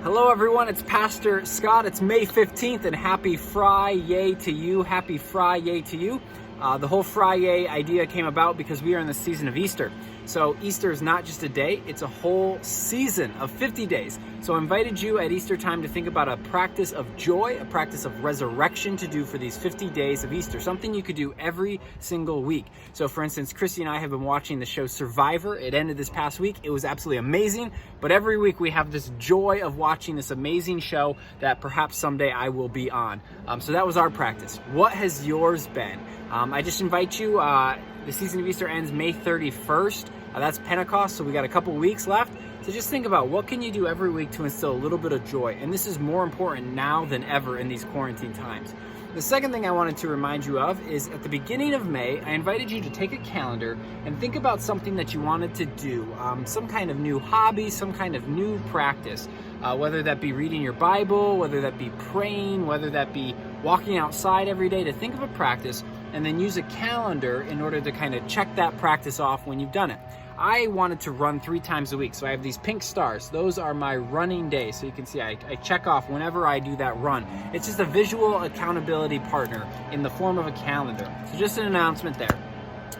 Hello everyone, it's Pastor Scott. It's May 15th and happy Fry-yay to you. Happy Fry-yay to you. The whole Fry-yay idea came about because we are in the season of Easter. So Easter is not just a day, it's a whole season of 50 days. So I invited you at Easter time to think about a practice of joy, a practice of resurrection to do for these 50 days of Easter, something you could do every single week. So for instance, Christy and I have been watching the show Survivor. It ended this past week. It was absolutely amazing, but every week we have this joy of watching this amazing show that perhaps someday I will be on. So that was our practice. What has yours been? I just invite you, the season of Easter ends May 31st. That's Pentecost, so we got a couple weeks left. So just think about what can you do every week to instill a little bit of joy. And this is more important now than ever in these quarantine times. The second thing I wanted to remind you of is at the beginning of May, I invited you to take a calendar and think about something that you wanted to do, some kind of new hobby, some kind of new practice, whether that be reading your Bible, whether that be praying, whether that be walking outside every day, to think of a practice and then use a calendar in order to kind of check that practice off when you've done it. I wanted to run 3 times a week, so I have these pink stars. Those are my running days. So you can see I check off whenever I do that run. It's just a visual accountability partner in the form of a calendar. So just an announcement there.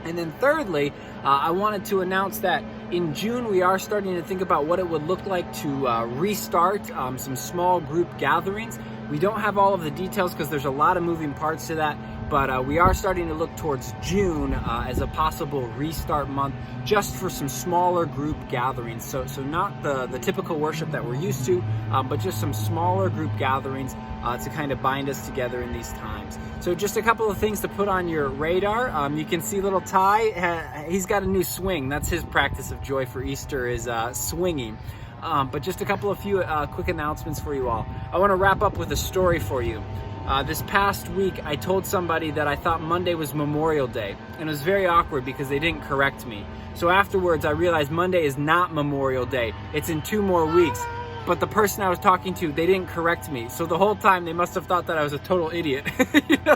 And then thirdly, I wanted to announce that in June we are starting to think about what it would look like to restart some small group gatherings. We don't have all of the details because there's a lot of moving parts to that, but we are starting to look towards June as a possible restart month just for some smaller group gatherings. So not the typical worship that we're used to, but just some smaller group gatherings to kind of bind us together in these times. So just a couple of things to put on your radar. You can see little Ty, he's got a new swing. That's his practice of joy for Easter, is swinging. But just a couple of few quick announcements for you all. I want to wrap up with a story for you. This past week, I told somebody that I thought Monday was Memorial Day, and it was very awkward because they didn't correct me. So afterwards, I realized Monday is not Memorial Day. It's in 2 more weeks. But the person I was talking to, they didn't correct me. So the whole time, they must have thought that I was a total idiot.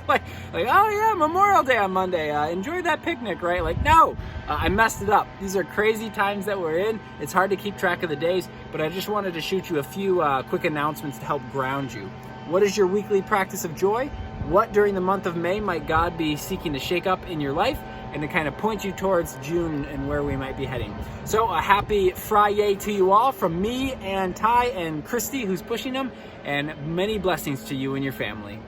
like, oh yeah, Memorial Day on Monday. Enjoy that picnic, right? Like, no, I messed it up. These are crazy times that we're in. It's hard to keep track of the days, but I just wanted to shoot you a few quick announcements to help ground you. What is your weekly practice of joy? What during the month of May might God be seeking to shake up in your life and to kind of point you towards June and where we might be heading? So a happy Fry-yay to you all from me and Ty and Christy, who's pushing them, and many blessings to you and your family.